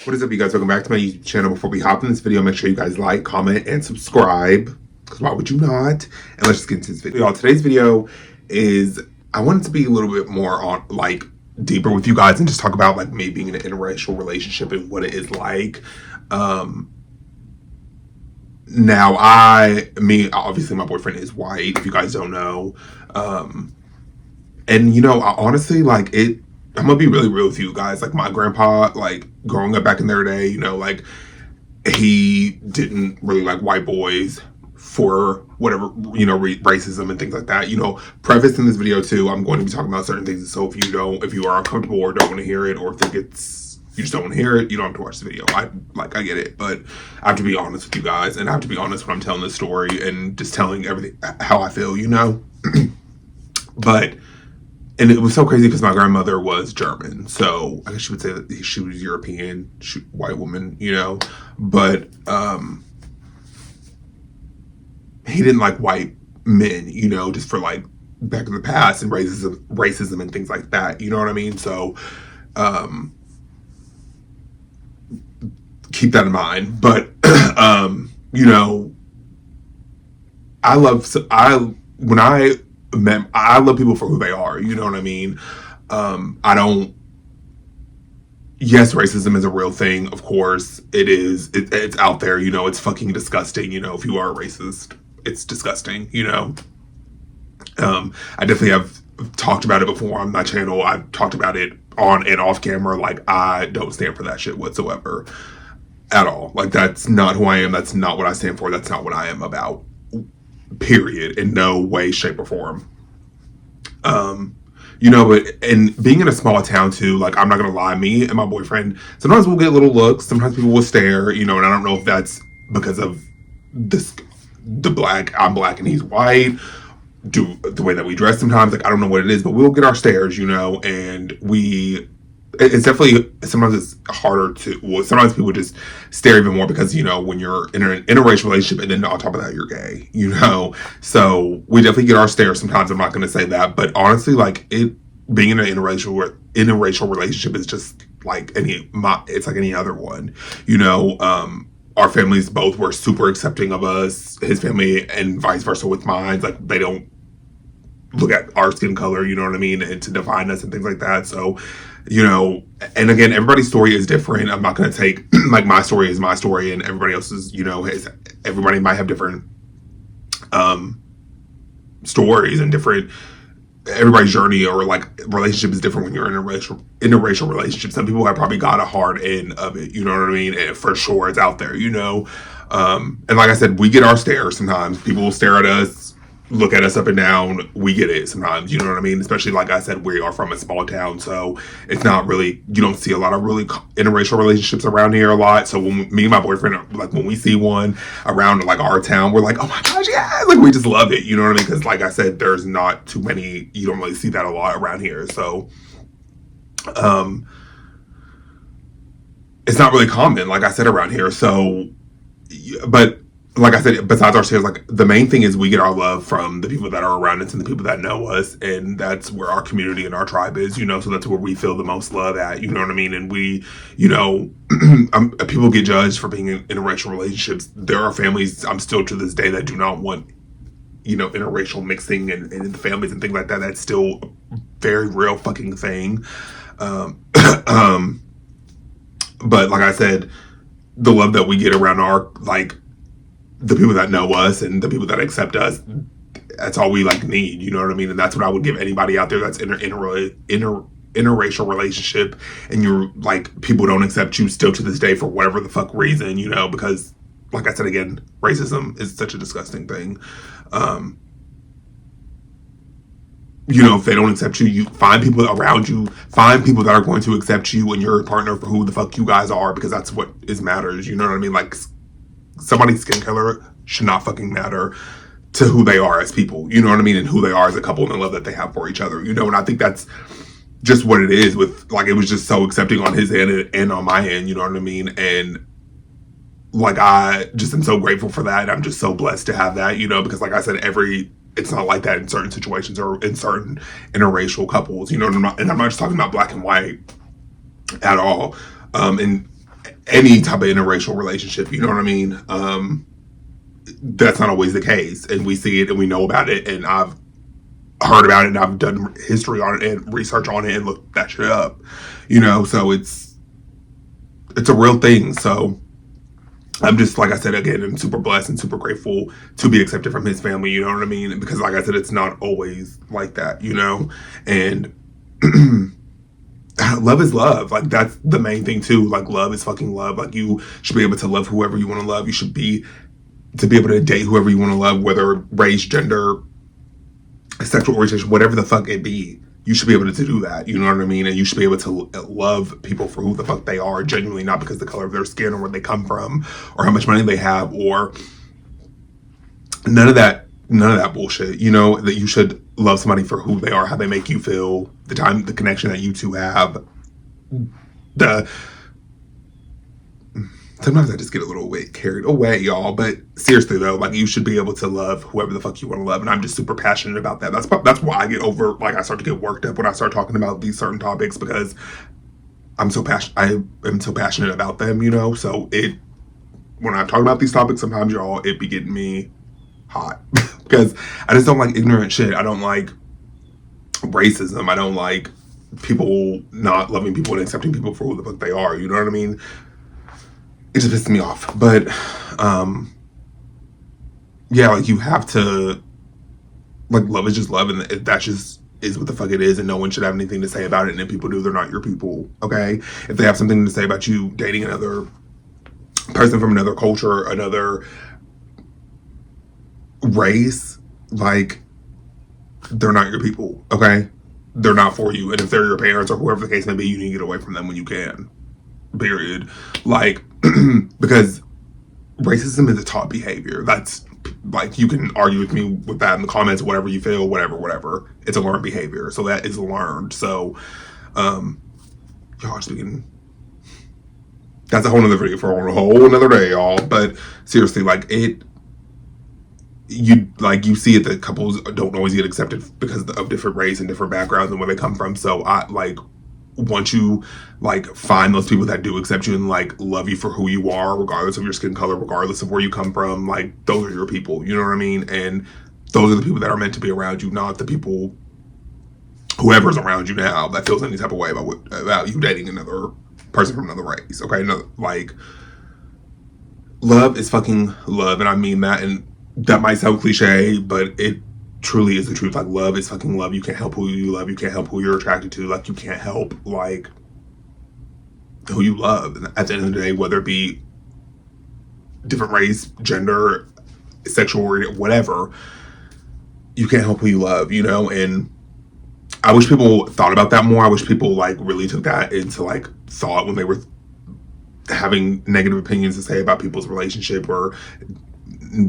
What is up, you guys? Welcome back to my YouTube channel. Before we hop in this video, make sure you guys like, comment, and subscribe, because why would you not? And let's just get into this video. Y'all, today's video is, I wanted to be a little bit more on, like, deeper with you guys and just talk about, like, me being in an interracial relationship and what it is like. Now, obviously my boyfriend is white, if you guys don't know. And, you know, I honestly, like, I'm gonna be really real with you guys. Like, my grandpa, like, growing up back in their day, you know, like, he didn't really like white boys for whatever, you know, racism and things like that. You know, preface in this video too, I'm going to be talking about certain things. So if you are uncomfortable or don't want to hear it, or think you just don't want to hear it, you don't have to watch the video. I get it, but I have to be honest with you guys, and I have to be honest when I'm telling this story and just telling everything how I feel, you know. And it was so crazy because my grandmother was German, so I guess you would say that she was European, white woman, you know. But he didn't like white men, you know, just for like back in the past and racism and things like that. You know what I mean? So keep that in mind. But you know, I love people for who they are. You know what I mean? Yes, racism is a real thing. Of course it is. It's out there, you know, it's fucking disgusting. You know, if you are a racist, it's disgusting, you know. I definitely have talked about it before on my channel. I've talked about it on and off camera. Like, I don't stand for that shit whatsoever at all. Like, that's not who I am. That's not what I stand for. That's not what I am about. Period. In no way, shape, or form. You know, and being in a small town too, like, I'm not gonna lie, me and my boyfriend, sometimes we'll get little looks, sometimes people will stare, you know, and I don't know if that's because of I'm black and he's white, the way that we dress sometimes, like, I don't know what it is, but we'll get our stares, you know, and it's definitely, sometimes it's harder sometimes people just stare even more because, you know, when you're in an interracial relationship and then on top of that, you're gay, you know, so we definitely get our stares sometimes. I'm not going to say that, but honestly, like, being in an interracial relationship is just like it's like any other one, you know. Our families both were super accepting of us, his family, and vice versa with mine. Like, they don't look at our skin color, you know what I mean, and to define us and things like that. So, you know, and again, everybody's story is different. I'm not going to take, like, my story is my story and everybody else's, you know, everybody might have different stories and everybody's journey or, like, relationship is different when you're in a interracial relationship. Some people have probably got a hard end of it, you know what I mean, and for sure it's out there, you know. And like I said, we get our stares sometimes. People will stare at us, look at us up and down. We get it sometimes, you know what I mean? Especially, like I said, we are from a small town, so it's not really, you don't see a lot of really interracial relationships around here a lot. So when me and my boyfriend, like, when we see one around, like, our town, we're like, oh my gosh, yeah, like, we just love it, you know what I mean? Because, like I said, there's not too many, you don't really see that a lot around here. So it's not really common, like I said, around here. So, but like I said, besides our shares, like, the main thing is we get our love from the people that are around us and the people that know us, and that's where our community and our tribe is, you know. So that's where we feel the most love at, you know what I mean? And we, you know, people get judged for being in interracial relationships. There are families, I'm still to this day, that do not want, you know, interracial mixing and the families and things like that. That's still a very real fucking thing. But like I said, the love that we get around the people that know us and the people that accept us, that's all we, like, need, you know what I mean? And that's what I would give anybody out there that's in an interracial relationship, and you're like, people don't accept you still to this day for whatever the fuck reason, you know, because, like I said, again, racism is such a disgusting thing. You know, if they don't accept you, you find people around you, find people that are going to accept you and your partner for who the fuck you guys are, because that's what matters, you know what I mean? Like, somebody's skin color should not fucking matter to who they are as people, you know what I mean, and who they are as a couple and the love that they have for each other, you know. And I think that's just what it is with, like, it was just so accepting on his end and on my end, you know what I mean. And, like, I just am so grateful for that, and I'm just so blessed to have that, you know, because, like I said, it's not like that in certain situations or in certain interracial couples, you know. And I'm not just talking about black and white at all. And any type of interracial relationship, you know what I mean? That's not always the case, and we see it and we know about it, and I've heard about it and I've done history on it and research on it and looked that shit up, so it's a real thing. So I'm just, like I said, again, I'm super blessed and super grateful to be accepted from his family, you know what I mean? Because, like I said, it's not always like that, and love is love. Like, that's the main thing too. Like, love is fucking love. Like, you should be able to love whoever you want to love. You should be able to date whoever you want to love, whether race, gender, sexual orientation, whatever the fuck it be. You should be able to do that, you know what I mean? And you should be able to love people for who the fuck they are, genuinely, not because of the color of their skin or where they come from or how much money they have or none of that bullshit, that you should love somebody for who they are, how they make you feel, the connection that you two have. Sometimes I just get a little bit carried away, y'all. But seriously, though, like, you should be able to love whoever the fuck you want to love. And I'm just super passionate about that. That's why I get I start to get worked up when I start talking about these certain topics, because I'm so passionate. I am so passionate about them, So when I talk about these topics, sometimes, y'all, it be getting me hot because I just don't like ignorant shit. I don't like racism. I don't like people not loving people and accepting people for who the fuck they are. You know what I mean? It just pisses me off. But yeah, like, you have to, like, love is just love, and that just is what the fuck it is, and no one should have anything to say about it. And if people do, they're not your people, okay? If they have something to say about you dating another person from another culture, another race, like, they're not your people, okay? They're not for you. And if they're your parents or whoever the case may be, you need to get away from them when you can. Period. Like, because racism is a taught behavior. That's, like, you can argue with me with that in the comments, whatever you feel, whatever. It's a learned behavior. So that is learned. So, y'all speaking, that's a whole nother video for a whole another day, y'all. But seriously, like, you see it that couples don't always get accepted because of different race and different backgrounds and where they come from. So once you, like, find those people that do accept you and, like, love you for who you are, regardless of your skin color, regardless of where you come from, like, those are your people, you know what I mean? And those are the people that are meant to be around you, not the people, whoever's around you now, that feels any type of way about you dating another person from another race, okay? Like, love is fucking love, and I mean that, and that might sound cliche, but it truly is the truth. Like, love is fucking love. You can't help who you love. You can't help who you're attracted to. Like, you can't help, like, who you love. And at the end of the day, whether it be different race, gender, sexual orientation, whatever, you can't help who you love, And I wish people thought about that more. I wish people, like, really took that into, like, thought when they were having negative opinions to say about people's relationship, or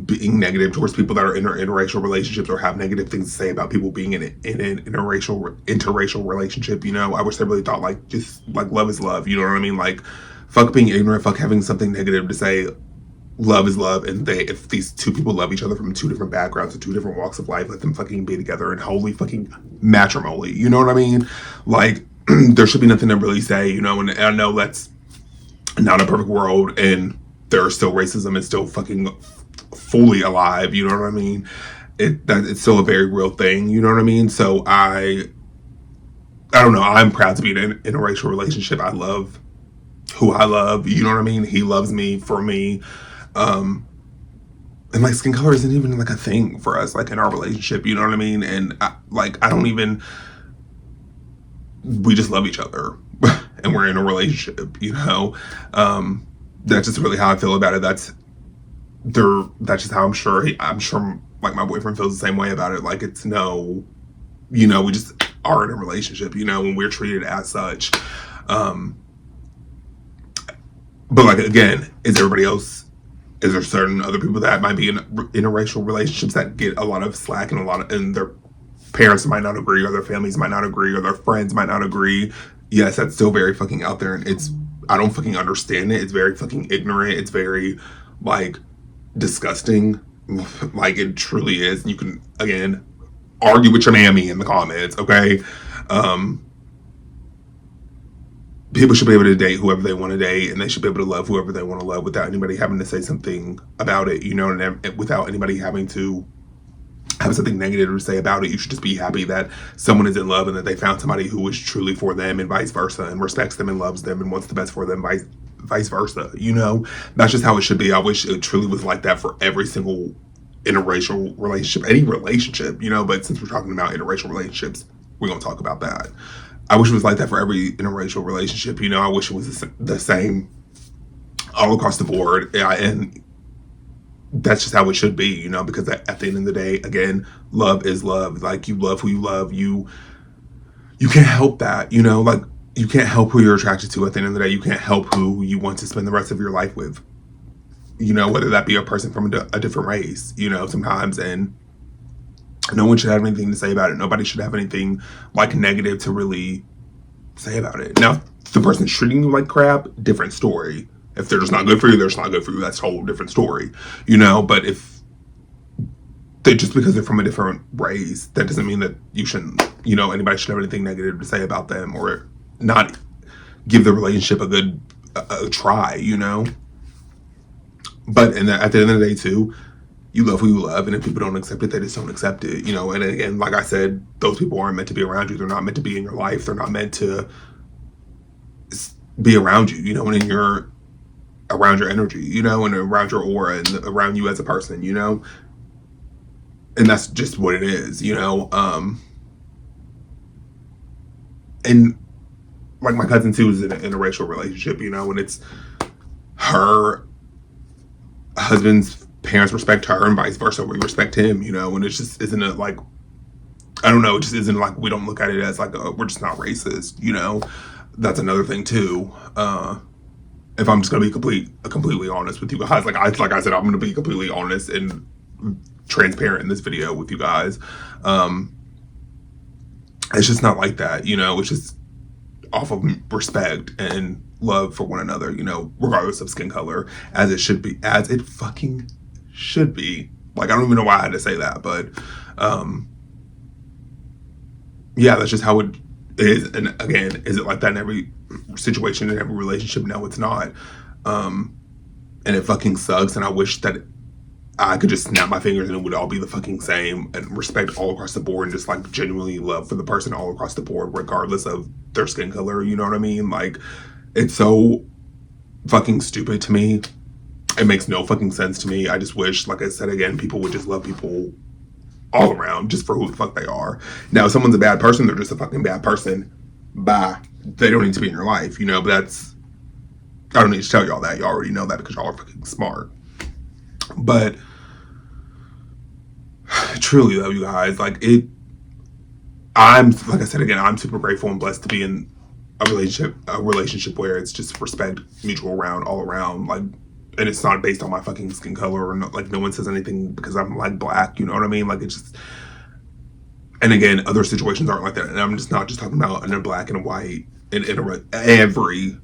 being negative towards people that are in interracial relationships, or have negative things to say about people being in an interracial relationship. I wish they really thought, like, just, like, love is love. You know what I mean? Like, fuck being ignorant, fuck having something negative to say. Love is love, and if these two people love each other from two different backgrounds and two different walks of life, let them fucking be together in holy fucking matrimony. You know what I mean? Like, there should be nothing to really say, and I know that's not a perfect world, and there's still racism and still fucking fully alive, you know what I mean? It's still a very real thing, you know what I mean? So I don't know, I'm proud to be in an interracial relationship. I love who I love, you know what I mean? He loves me for me. And, like, skin color isn't even, like, a thing for us, like, in our relationship, you know what I mean? And we just love each other and we're in a relationship, that's just really how I feel about it. That's just how I'm sure like, my boyfriend feels the same way about it. Like, it's we just are in a relationship, and we're treated as such. But, like, again, is there certain other people that might be in interracial relationships that get a lot of slack and their parents might not agree, or their families might not agree, or their friends might not agree? Yes, that's still very fucking out there, and I don't fucking understand it. It's very fucking ignorant. It's very, like, disgusting. Like, it truly is. You can, again, argue with your mammy in the comments, okay? people should be able to date whoever they want to date, and they should be able to love whoever they want to love without anybody having to say something about it, you know, and without anybody having to have something negative to say about it. You should just be happy that someone is in love and that they found somebody who is truly for them, and vice versa, and respects them and loves them and wants the best for them, vice versa. You know, that's just how it should be. I wish it truly was like that for every single interracial relationship, any relationship, you know. But since we're talking about interracial relationships, we're gonna talk about that. I wish it was like that for every interracial relationship. You know, I wish it was the same all across the board. Yeah, and that's just how it should be, you know, because at the end of the day, again, love is love. Like, you love who you love. You can't help that, you know, like, you can't help who you're attracted to. At the end of the day, you can't help who you want to spend the rest of your life with, you know, whether that be a person from a different race, you know, sometimes. And no one should have anything to say about it. Nobody should have anything like negative to really say about it. Now, if the person's treating you like crap, different story. If they're just not good for you, they're just not good for you. That's a whole different story, you know. But if they, just because they're from a different race, that doesn't mean that you shouldn't, you know, anybody should have anything negative to say about them, or not give the relationship a good a try, you know. But at the end of the day, too, you love who you love, and if people don't accept it, they just don't accept it, you know. And again, like I said, those people aren't meant to be around you. They're not meant to be in your life. They're not meant to be around you, you know, and in your around your energy, you know, and around your aura and around you as a person, you know. And that's just what it is, you know. And like my cousin too is in a interracial relationship, you know, and it's her husband's parents respect her and vice versa. We respect him, you know, and it just isn't a, like, I don't know, it just isn't like, we don't look at it as like we're just not racist, you know. That's another thing too. If I'm just gonna be completely honest with you guys, like I said, I'm gonna be completely honest and transparent in this video with you guys. It's just not like that, you know. It's just off of respect and love for one another, you know, regardless of skin color, as it should be, as it fucking should be. Like, I don't even know why I had to say that, but yeah, that's just how it is. And again, is it like that in every situation, in every relationship? No, it's not. And it fucking sucks, and I wish that I could just snap my fingers and it would all be the fucking same, and respect all across the board, and just like genuinely love for the person all across the board, regardless of their skin color, you know what I mean? Like, it's so fucking stupid to me. It makes no fucking sense to me. I just wish, like I said again, people would just love people all around, just for who the fuck they are. Now, if someone's a bad person, they're just a fucking bad person. Bye. They don't need to be in your life, you know. But that's, I don't need to tell y'all that. Y'all already know that because y'all are fucking smart. But truly though, you guys, like, I'm, like I said again, I'm super grateful and blessed to be in a relationship where it's just respect, mutual around, all around, like, and it's not based on my fucking skin color, or like no one says anything because I'm like black, you know what I mean? Like, it's just, and again, other situations aren't like that, and I'm just not just talking about in a black and a white, in every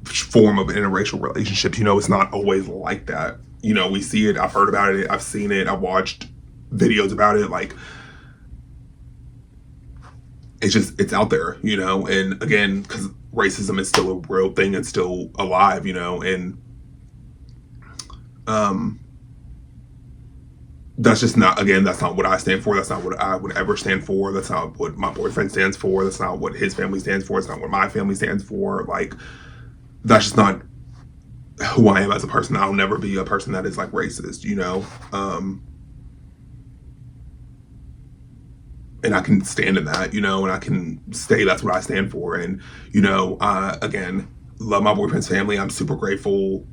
form of interracial relationships, you know. It's not always like that, you know. We see it, I've heard about it, I've seen it, I've watched videos about it, like, it's out there, you know. And again, because racism is still a real thing, it's still alive, you know. And that's just not, again, that's not what I stand for. That's not what I would ever stand for. That's not what my boyfriend stands for. That's not what his family stands for. It's not what my family stands for. Like, that's just not who I am as a person. I'll never be a person that is like racist, you know. And I can stand in that, you know, and I can say that's what I stand for. And, you know, again, love my boyfriend's family. I'm super grateful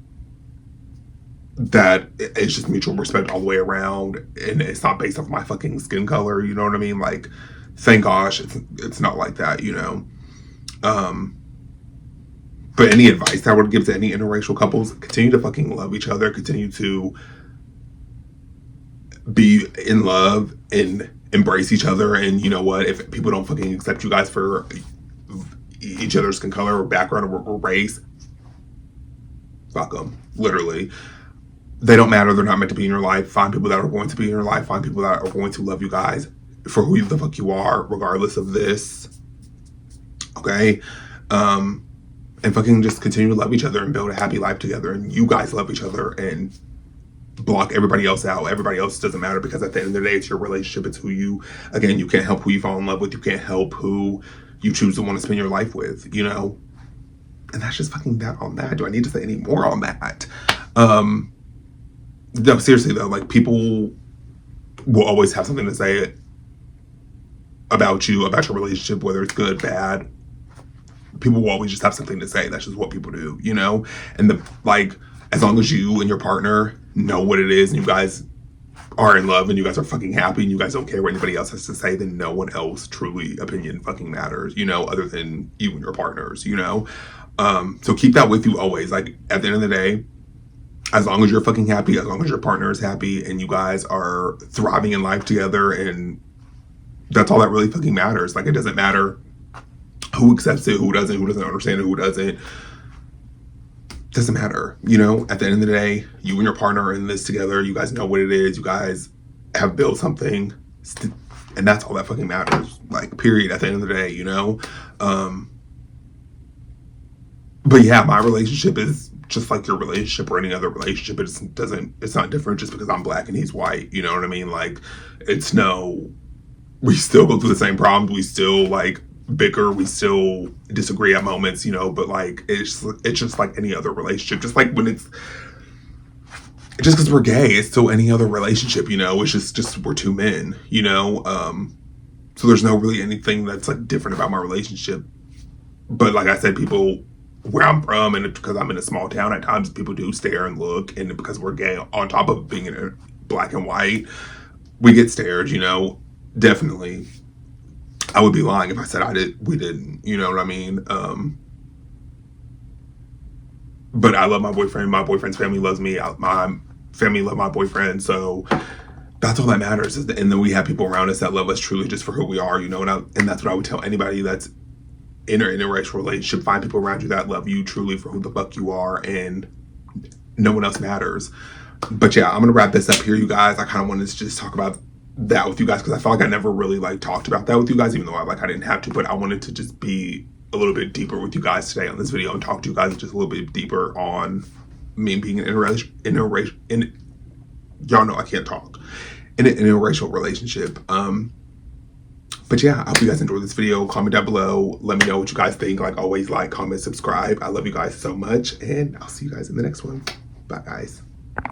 that it's just mutual respect all the way around, and it's not based off my fucking skin color, you know what I mean? Like, thank gosh, it's not like that, you know. But any advice I would give to any interracial couples: continue to fucking love each other, continue to be in love and embrace each other. And you know what, if people don't fucking accept you guys for each other's skin color or background or race, fuck them, literally. They don't matter. They're not meant to be in your life. Find people that are going to be in your life. Find people that are going to love you guys for who the fuck you are, regardless of this. Okay? and fucking just continue to love each other and build a happy life together, and you guys love each other, and block everybody else out. Everybody else doesn't matter, because at the end of the day, it's your relationship. It's who you, again, you can't help who you fall in love with. You can't help who you choose to want to spend your life with, you know? And that's just fucking that on that. Do I need to say any more on that? No, seriously though, like, people will always have something to say about you, about your relationship, whether it's good, bad. People will always just have something to say. That's just what people do, you know? And as long as you and your partner know what it is, and you guys are in love, and you guys are fucking happy, and you guys don't care what anybody else has to say, then no one else truly opinion fucking matters, you know, other than you and your partners, you know? So keep that with you always. Like, at the end of the day, as long as you're fucking happy, as long as your partner is happy, and you guys are thriving in life together, and that's all that really fucking matters. Like, it doesn't matter who accepts it, who doesn't understand it, who doesn't. Doesn't matter, you know? At the end of the day, you and your partner are in this together. You guys know what it is. You guys have built something, and that's all that fucking matters. Like, period. At the end of the day, you know? But yeah, my relationship is just like your relationship or any other relationship. It's not different just because I'm black and he's white. You know what I mean? Like, we still go through the same problems. We still, like, bicker, we still disagree at moments, you know, but like, it's just like any other relationship. Just like when just because we're gay, it's still any other relationship, you know. It's just we're two men, you know. So there's no really anything that's like different about my relationship. But like I said, people where I'm from, and because I'm in a small town, at times people do stare and look, and because we're gay, on top of being in a black and white, we get stared, you know. Definitely, I would be lying if I said we didn't, you know what I mean? But I love my boyfriend. My boyfriend's family loves me. My family love my boyfriend. So that's all that matters. And then we have people around us that love us truly just for who we are, you know? And that's what I would tell anybody that's in an interracial relationship. Find people around you that love you truly for who the fuck you are, and no one else matters. But yeah, I'm going to wrap this up here, you guys. I kind of wanted to just talk about that with you guys, because I felt like I never really like talked about that with you guys, even though I didn't have to. But I wanted to just be a little bit deeper with you guys today on this video, and talk to you guys just a little bit deeper on me being an interracial, y'all know I can't talk, in an interracial relationship. But yeah, I hope you guys enjoyed this video. Comment down below, let me know what you guys think. Like always, like, comment, subscribe. I love you guys so much, and I'll see you guys in the next one. Bye, guys.